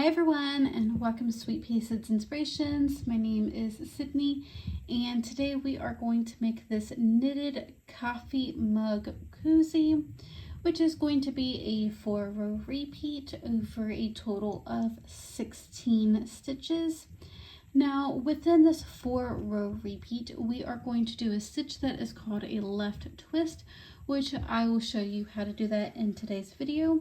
Hi everyone, and welcome to Sweetpea Sid's Inspirations. My name is Sydney, and today we are going to make this knitted coffee mug koozie, which is going to be a 4-row repeat over a total of 16 stitches. Now within this 4-row repeat, we are going to do a stitch that is called a left twist, which I will show you how to do that in today's video.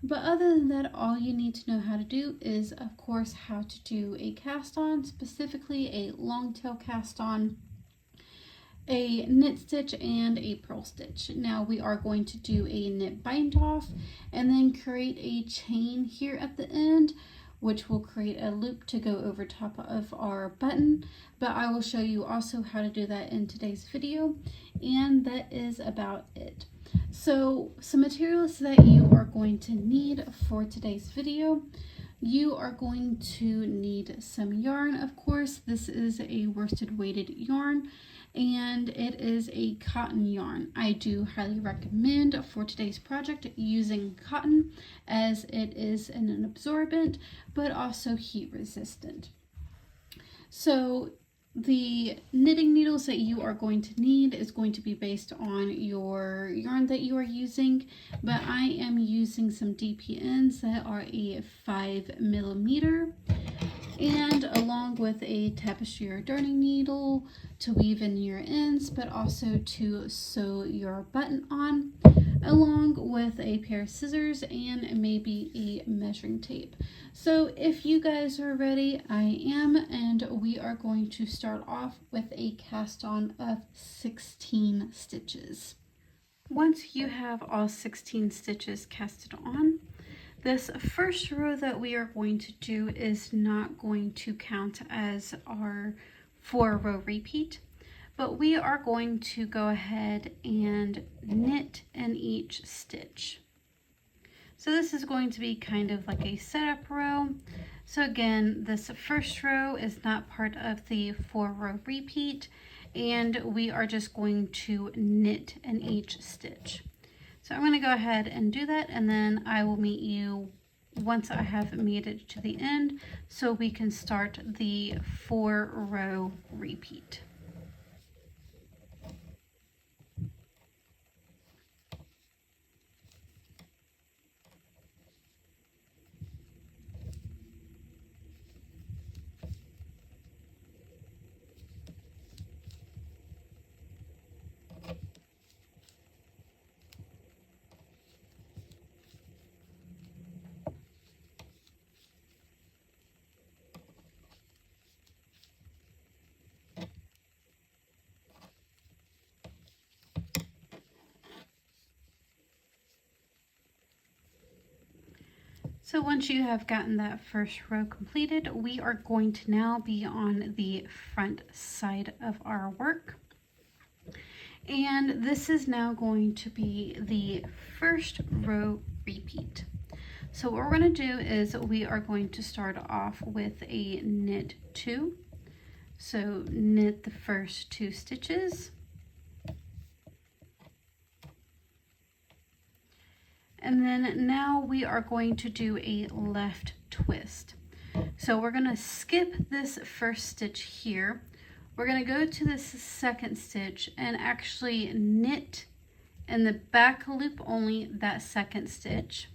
But other than that, all you need to know how to do is, of course, how to do a cast on, specifically a long tail cast on, a knit stitch, and a purl stitch. Now we are going to do a knit bind off and then create a chain here at the end, which will create a loop to go over top of our button. But I will show you also how to do that in today's video, and that is about it. So some materials that you are going to need for today's video: you are going to need some yarn, of course. This is a worsted weighted yarn, and it is a cotton yarn. I do highly recommend for today's project using cotton, as it is an absorbent but also heat resistant. So the knitting needles that you are going to need is going to be based on your yarn that you are using, but I am using some DPNs that are a 5mm, and along with a tapestry or darning needle to weave in your ends, but also to sew your button on, along with a pair of scissors and maybe a measuring tape. So if you guys are ready, I am, and we are going to start off with a cast on of 16 stitches. Once you have all 16 stitches casted on, this first row that we are going to do is not going to count as our 4-row repeat, but we are going to go ahead and knit in each stitch. So this is going to be kind of like a setup row. So again, this first row is not part of the 4-row repeat, and we are just going to knit in each stitch. So I'm going to go ahead and do that, and then I will meet you once I have made it to the end so we can start the 4-row repeat. So once you have gotten that first row completed, we are going to now be on the front side of our work. And this is now going to be the first row repeat. So what we're going to do is we are going to start off with a knit 2. So knit the first 2 stitches. And then now we are going to do a left twist. So we're going to skip this first stitch here. We're going to go to this second stitch and actually knit in the back loop only that second stitch,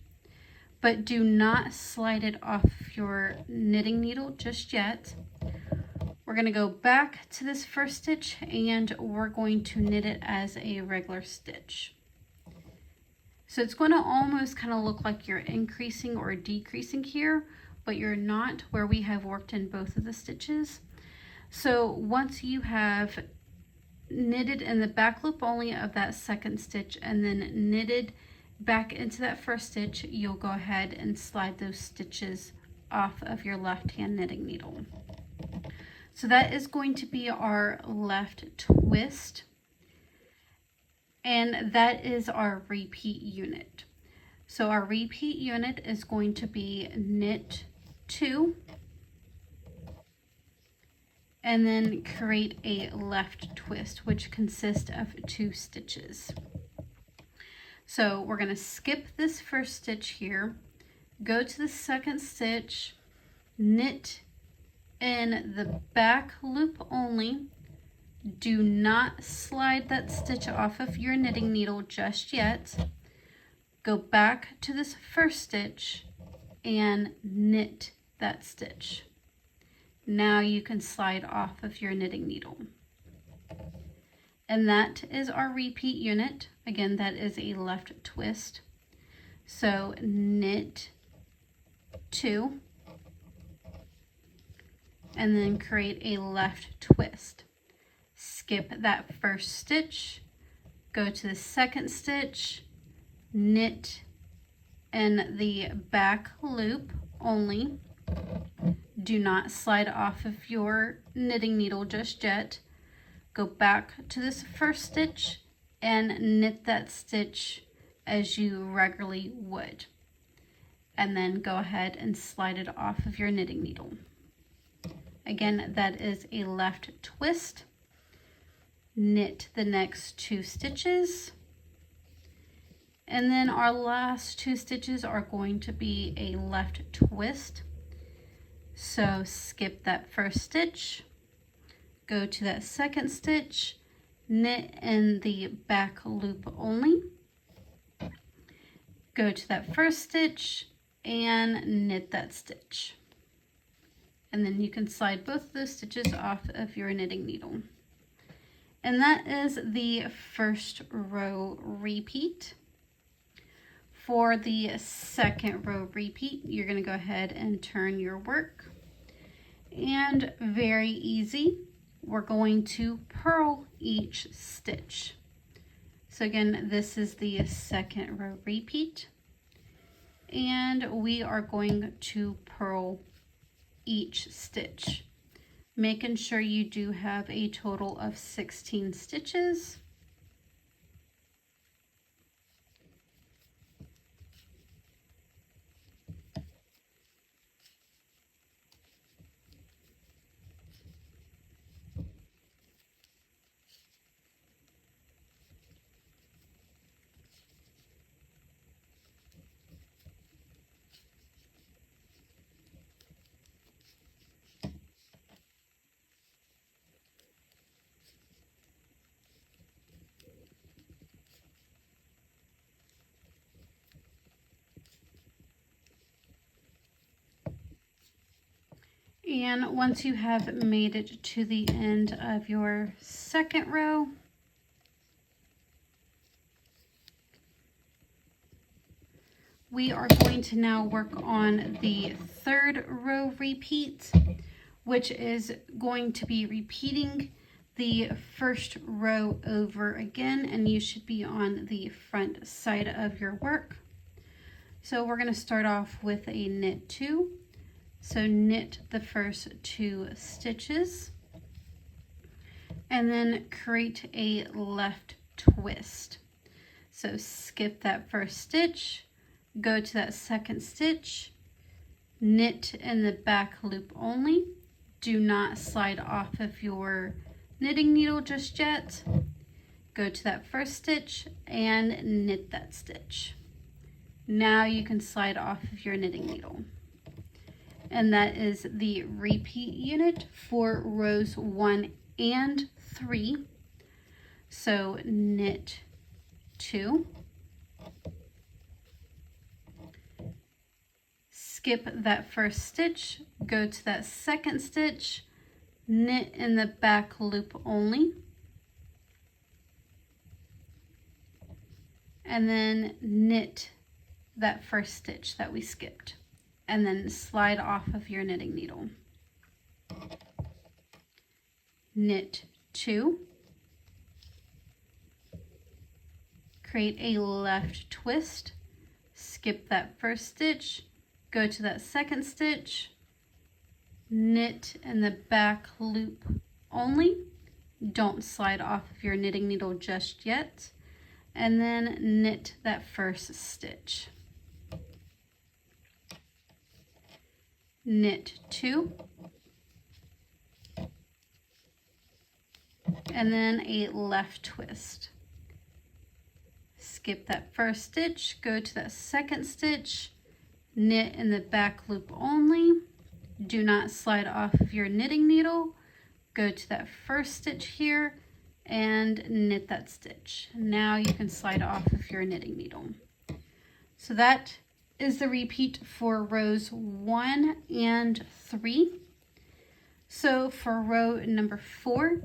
but do not slide it off your knitting needle just yet. We're going to go back to this first stitch and we're going to knit it as a regular stitch. So it's going to almost kind of look like you're increasing or decreasing here, but you're not, where we have worked in both of the stitches. So once you have knitted in the back loop only of that second stitch and then knitted back into that first stitch, you'll go ahead and slide those stitches off of your left hand knitting needle. So that is going to be our left twist. And that is our repeat unit. So our repeat unit is going to be knit 2 and then create a left twist, which consists of 2 stitches. So we're going to skip this first stitch here, go to the second stitch, knit in the back loop only. Do not slide that stitch off of your knitting needle just yet. Go back to this first stitch and knit that stitch. Now you can slide off of your knitting needle. And that is our repeat unit. Again, that is a left twist. So knit 2 and then create a left twist. Skip that first stitch, go to the second stitch, knit in the back loop only. Do not slide off of your knitting needle just yet. Go back to this first stitch and knit that stitch as you regularly would. And then go ahead and slide it off of your knitting needle. Again, that is a left twist. Knit the next 2 stitches. And then our last 2 stitches are going to be a left twist. So skip that first stitch, go to that second stitch, knit in the back loop only, go to that first stitch and knit that stitch. And then you can slide both of those stitches off of your knitting needle. And that is the first row repeat. For the second row repeat, you're going to go ahead and turn your work. And very easy, we're going to purl each stitch. So again, this is the second row repeat. And we are going to purl each stitch, making sure you do have a total of 16 stitches. And once you have made it to the end of your second row, we are going to now work on the third row repeat, which is going to be repeating the first row over again, and you should be on the front side of your work. So we're going to start off with a knit 2. So knit the first 2 stitches and then create a left twist. So skip that first stitch, go to that second stitch, knit in the back loop only. Do not slide off of your knitting needle just yet. Go to that first stitch and knit that stitch. Now you can slide off of your knitting needle. And that is the repeat unit for rows 1 and 3. So knit 2, skip that first stitch, go to that second stitch, knit in the back loop only, and then knit that first stitch that we skipped, and then slide off of your knitting needle. Knit 2, create a left twist, skip that first stitch, go to that second stitch, knit in the back loop only. Don't slide off of your knitting needle just yet, and then knit that first stitch. Knit 2, and then a left twist. Skip that first stitch, go to that second stitch, knit in the back loop only. do not slide off of your knitting needle. Go to that first stitch here and knit that stitch. Now you can slide off of your knitting needle. So that is the repeat for rows 1 and 3. So for row number 4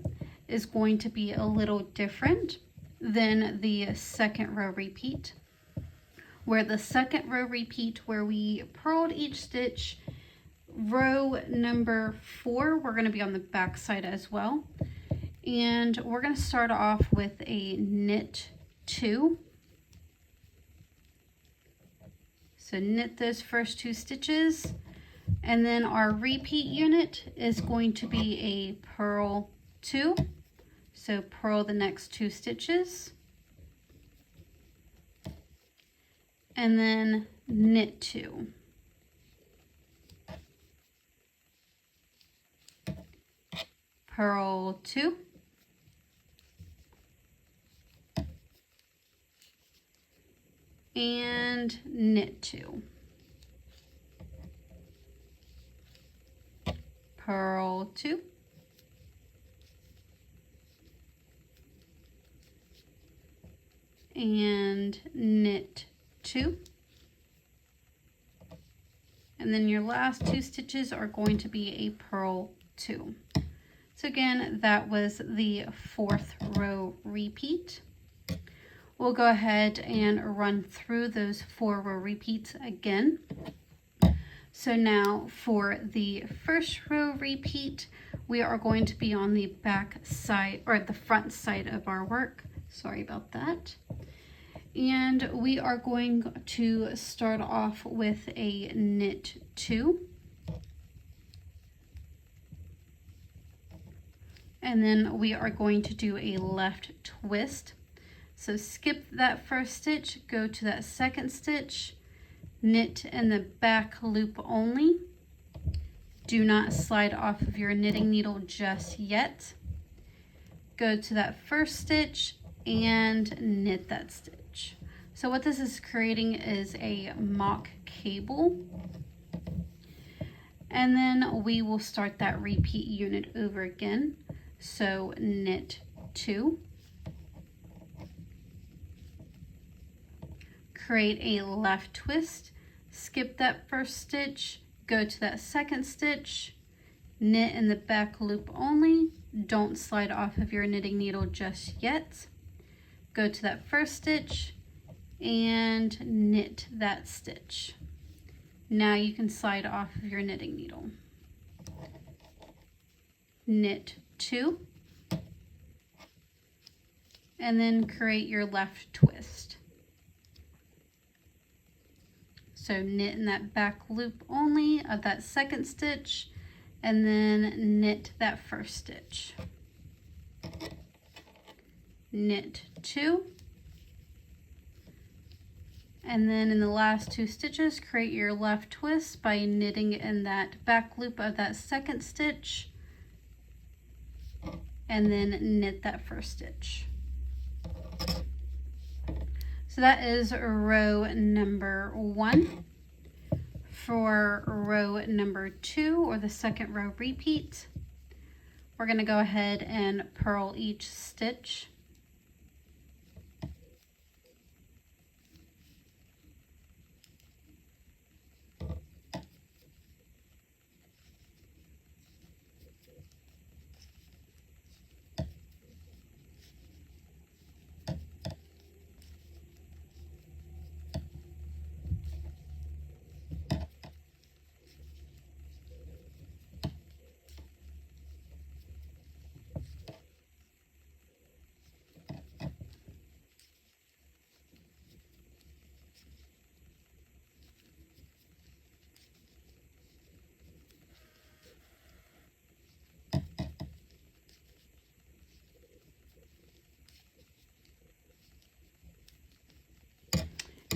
is going to be a little different than the second row repeat, where the second row repeat where we purled each stitch, row number 4, we're going to be on the back side as well. And we're going to start off with a knit 2. So knit those first 2 stitches, and then our repeat unit is going to be a purl 2. So purl the next 2 stitches, and then knit 2. Purl 2. And knit 2. Purl 2. And knit 2. And then your last 2 stitches are going to be a purl 2. So again, that was the 4th row repeat. We'll go ahead and run through those 4 row repeats again. So now for the first row repeat, we are going to be on the back side, or the front side of our work. Sorry about that. And we are going to start off with a knit 2. And then we are going to do a left twist. So skip that first stitch, go to that second stitch, knit in the back loop only. Do not slide off of your knitting needle just yet. Go to that first stitch and knit that stitch. So what this is creating is a mock cable. And then we will start that repeat unit over again. So knit 2. Create a left twist, skip that first stitch, go to that second stitch, knit in the back loop only. Don't slide off of your knitting needle just yet. Go to that first stitch and knit that stitch. Now you can slide off of your knitting needle. Knit 2, and then create your left twist. So knit in that back loop only of that second stitch, and then knit that first stitch. Knit 2, and then in the last 2 stitches, create your left twist by knitting in that back loop of that second stitch, and then knit that first stitch. So that is row number 1. For row number 2, or the second row repeat, we're going to go ahead and purl each stitch.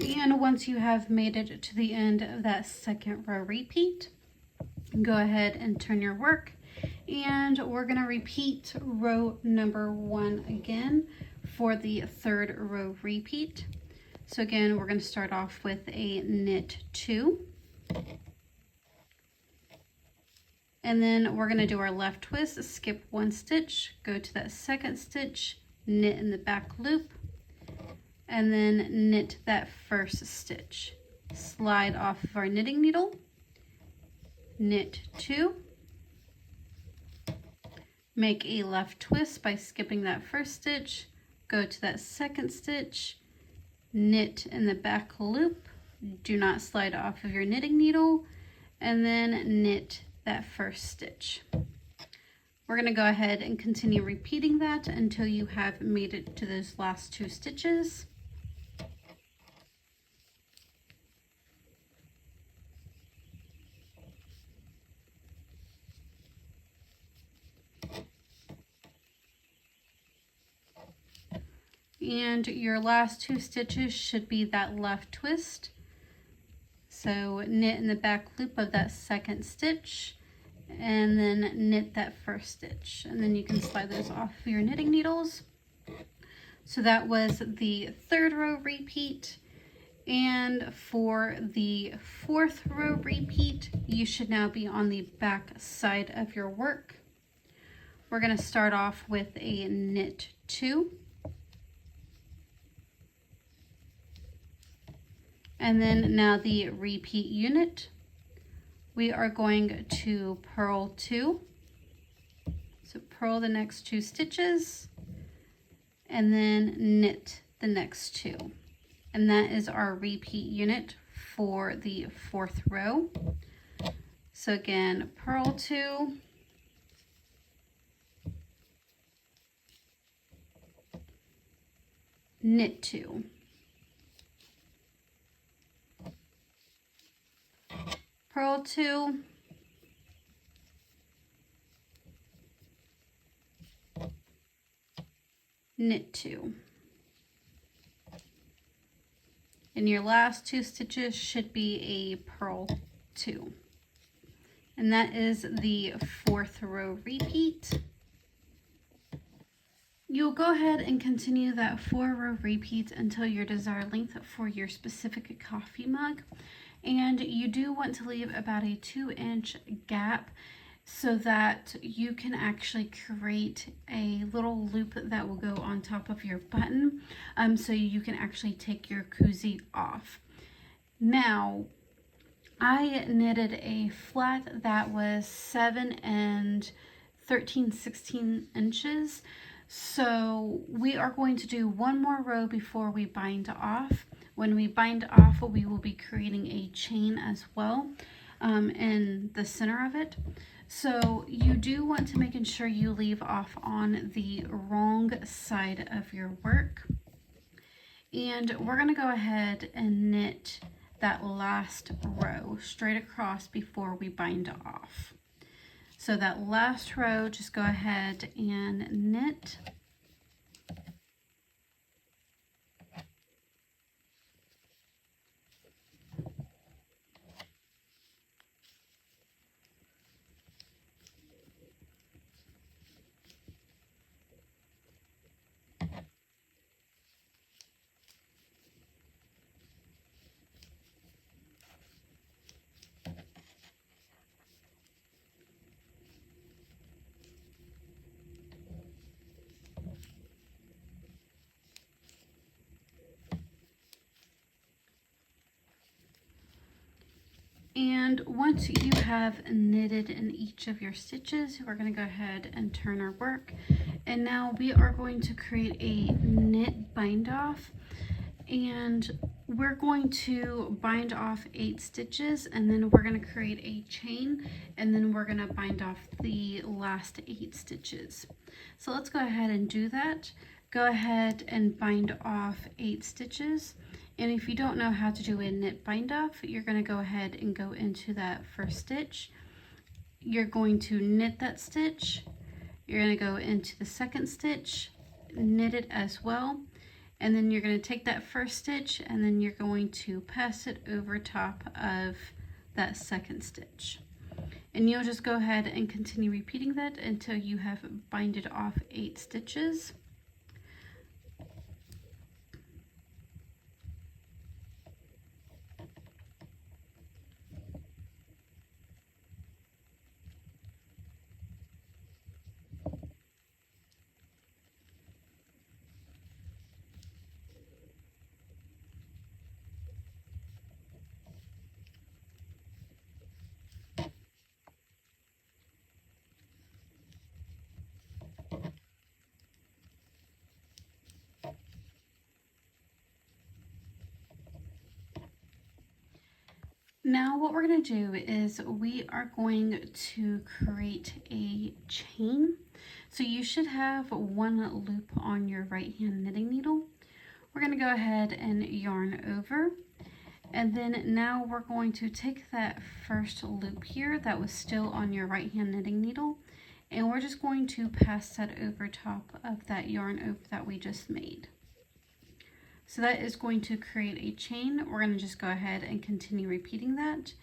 And once you have made it to the end of that second row repeat, go ahead and turn your work, and we're going to repeat row number 1 again for the third row repeat. So again, we're going to start off with a knit 2, And then we're going to do our left twist, skip 1 stitch, go to that 2nd stitch, knit in the back loop, and then knit that 1st stitch. Slide off of our knitting needle, knit 2, make a left twist by skipping that 1st stitch, go to that 2nd stitch, knit in the back loop, do not slide off of your knitting needle, and then knit that 1st stitch. We're going to go ahead and continue repeating that until you have made it to those last 2 stitches. And your last 2 stitches should be that left twist. So knit in the back loop of that 2nd stitch and then knit that 1st stitch. And then you can slide those off of your knitting needles. So that was the 3rd row repeat. And for the 4th row repeat, you should now be on the back side of your work. We're going to start off with a knit 2. And then now the repeat unit, we are going to purl 2. So purl the next 2 stitches and then knit the next 2. And that is our repeat unit for the 4th row. So again, purl 2, knit 2. Purl 2, knit 2. And your last 2 stitches should be a purl 2. And that is the 4th row repeat. You'll go ahead and continue that 4 row repeat until your desired length for your specific coffee mug. And you do want to leave about a 2-inch gap so that you can actually create a little loop that will go on top of your button, so you can actually take your koozie off. Now, I knitted a flat that was 7 and 13/16 inches. So we are going to do 1 more row before we bind off. When we bind off, we will be creating a chain as well in the center of it. So you do want to make sure you leave off on the wrong side of your work. And we're going to go ahead and knit that last row straight across before we bind off. So that last row, just go ahead and knit. And once you have knitted in each of your stitches, we're going to go ahead and turn our work. And now we are going to create a knit bind off. And we're going to bind off 8 stitches, and then we're going to create a chain, and then we're going to bind off the last 8 stitches. So let's go ahead and do that. Go ahead and bind off 8 stitches. And if you don't know how to do a knit bind off, you're going to go ahead and go into that first stitch. You're going to knit that stitch. You're going to go into the second stitch, knit it as well. And then you're going to take that first stitch and then you're going to pass it over top of that second stitch. And you'll just go ahead and continue repeating that until you have binded off 8 stitches. Now what we're going to do is we are going to create a chain. So you should have one loop on your right hand knitting needle. We're going to go ahead and yarn over, and then now we're going to take that first loop here that was still on your right hand knitting needle, and we're just going to pass that over top of that yarn over that we just made. So that is going to create a chain. We're going to just go ahead and continue repeating that.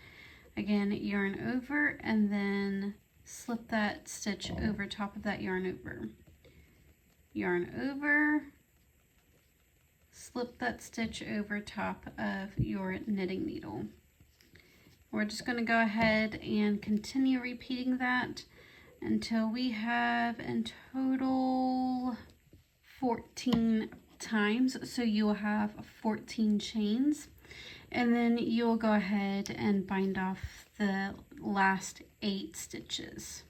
Again, yarn over and then slip that stitch over top of that yarn over. Yarn over, slip that stitch over top of your knitting needle. We're just going to go ahead and continue repeating that until we have in total 14 times. So you will have 14 chains, and then you'll go ahead and bind off the last 8 stitches.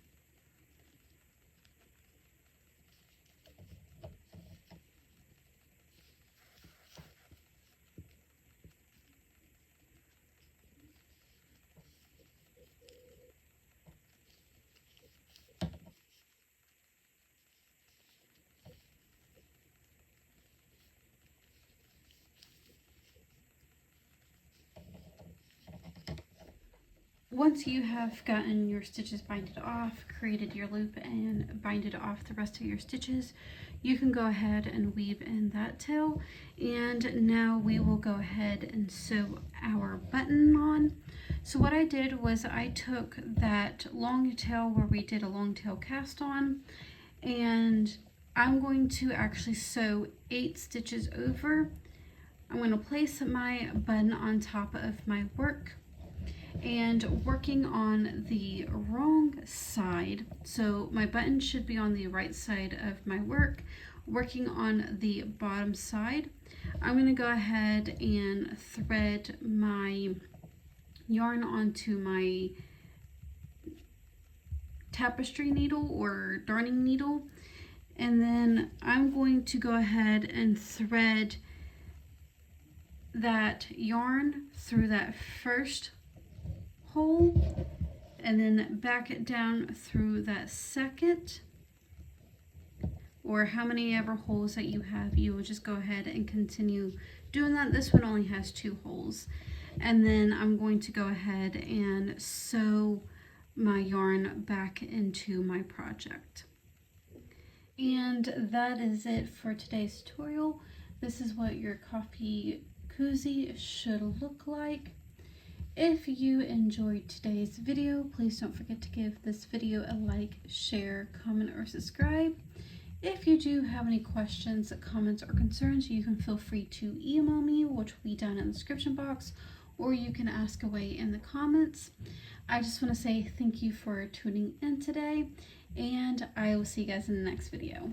Once you have gotten your stitches binded off, created your loop and binded off the rest of your stitches, you can go ahead and weave in that tail. And now we will go ahead and sew our button on. So what I did was I took that long tail where we did a long tail cast on, and I'm going to actually sew 8 stitches over. I'm going to place my button on top of my work, and working on the wrong side, so my button should be on the right side of my work. Working on the bottom side, I'm going to go ahead and thread my yarn onto my tapestry needle or darning needle, and then I'm going to go ahead and thread that yarn through that first hole and then back it down through that second, or how many ever holes that you have. You will just go ahead and continue doing that. This one only has 2 holes, and then I'm going to go ahead and sew my yarn back into my project. And that is it for today's tutorial. This is what your coffee koozie should look like. If you enjoyed today's video, please don't forget to give this video a like, share, comment, or subscribe. If you do have any questions, comments, or concerns, you can feel free to email me, which will be down in the description box, or you can ask away in the comments. I just want to say thank you for tuning in today, and I will see you guys in the next video.